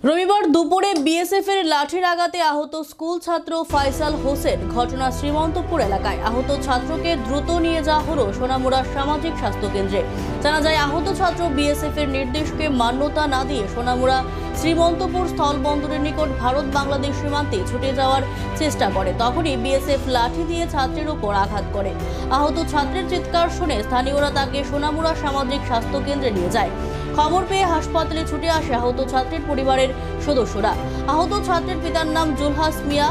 রবিবার দুপুরে বিএসএফ এর লাঠির আঘাতে আহত স্কুল ছাত্র ফয়সাল হোসেন। ঘটনা শ্রীমন্তপুর এলাকায়। আহত ছাত্রকে দ্রুত নিয়ে যাওয়া হলো সোনামুড়া সামাজিক স্বাস্থ্য কেন্দ্রে। জানা যায়, আহত ছাত্র বিএসএফ এর নির্দেশকে মান্যতা না দিয়ে সোনামুড়া শ্রীমন্তপুর স্থলবন্দরের নিকট ভারত বাংলাদেশ সীমান্তে ছুটে যাওয়ার চেষ্টা করে। তখনই বিএসএফ লাঠি দিয়ে ছাত্রের উপর আঘাত করে। আহত ছাত্রের চিৎকার শুনে স্থানীয়রা তাকে সোনামুড়া সামাজিক স্বাস্থ্য কেন্দ্রে নিয়ে যায়। খবর পেয়ে হাসপাতালে ছুটে আসে আহত ছাত্রের পরিবারের সদস্যরা। আহত ছাত্রের পিতার নাম জুলহাস মিয়া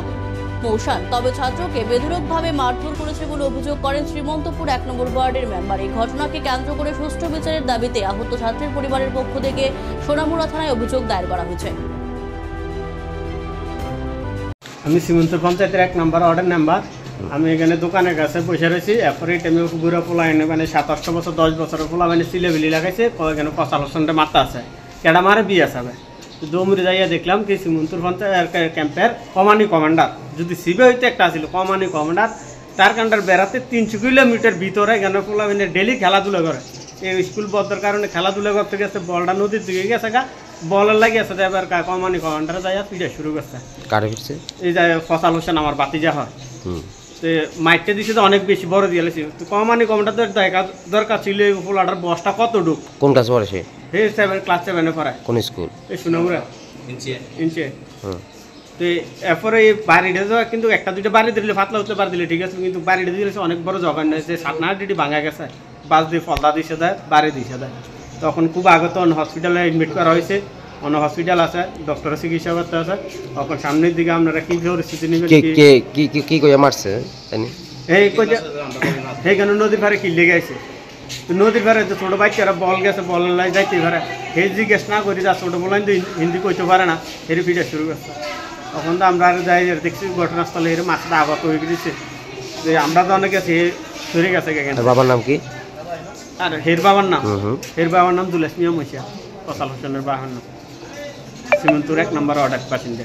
মৌসান। তবে ছাত্রকে বেধড়কভাবে মারধর করেছে বলে অভিযোগ করেন শ্রীমন্তপুর 1 নম্বর ওয়ার্ডের মেম্বার। এই ঘটনাকে কেন্দ্র করে সুষ্ঠু বিচারের দাবিতে আহত ছাত্রের পরিবারের পক্ষ থেকে সোনামুড়া থানায় অভিযোগ দায়ের করা হয়েছে। আমি শ্রীমন্তপুর পঞ্চায়েতের 1 নম্বর ওয়ার্ডের মেম্বার। আমি এখানে দোকানের কাছে বসে রয়েছি। এরপরে টাইমে বুড়ো পোলা এনে মানে 7-8 বছর 10 বছরের পোলা মানে সিলেবিলি লাগাইছে। এখানে কচালসনটা মারতে আছে, কেডা মারে বিয়ে আছে। দৌড়ে যাইয়া দেখলাম কি শ্রীমন্তপুর পঞ্চায়েত ক্যাম্পের কমানি কমান্ডার, যদি সিবে হইতে একটা ছিল কমানি কমান্ডার, তার কান্ডার বেড়াতে 300 কিলোমিটার ভিতরে এখানে পোলা মানে ডেলি খেলাধুলা করে। এই স্কুল বদ্ধর কারণে খেলাধুলা করতে গেছে, বলটা নদীর দিকে গেছে গা, বলের লাগে আছে। এবার কমানি কমান্ডারে যাইয়া পিঠা শুরু করছে। কারে ফিরছে? এই যে ফসাল হোসেন আমার বাতিজা হয়। মাইটটা দিছে তো অনেক বেশি বড় দিয়ে লেছি। কমানি কমান্ডার তো দেখা দরকার ছিল। এই পোলাটার বসটা কত ডুব। কোন ক্লাস পড়ে সে? এই ক্লাস 7 পড়ায়। কোন স্কুল? এই সোনামুড়া ইঞ্চে। তো এরপরে এই বাড়িটা যাওয়া কিন্তু 1-2টা বাড়ি দিলে ফাতলা হতে পারে দিলে ঠিক আছে, কিন্তু বাড়িটা দিয়েছে অনেক বড় জগান হয়েছে। 7-8 ভাঙা গেছে, বাস দিয়ে ফলদা দিছে দেয়, বাড়ি দিছে দেয়। তখন খুব আগত হসপিটালে এডমিট করা হয়েছে। অন্য হসপিটাল আছে, ডক্টরের চিকিৎসা করতে আছে। তখন সামনের দিকে আপনারা কি পরিস্থিতি নেবেন? কি কইয়া মারছে? এই কইয়া এইখানে নদীর ধারে কিনলে গেছে। তো নদীর ধারে যে ছোটো বাচ্চারা বল গেছে, বল যাইতে পারে। হে জিজ্ঞেস না করি, যা ছোটো বলেন তো হিন্দি কইতে পারে না, হেরে ফিরে শুরু করছে। তখন তো আমরা যাই দেখছি ঘটনাস্থলে হেরে মাছটা আঘাত হয়ে গেছে। যে আমরা তো অনেক গেছি, সরে গেছে। বাবার নাম কি? আর হের বাবার নাম জুলহাস মিয়া মৌসান। ফসাল হোসেনের বাবার নাম। শ্রীমন্তপুর 1 নম্বর ওয়ার্ডের বাসিন্দা।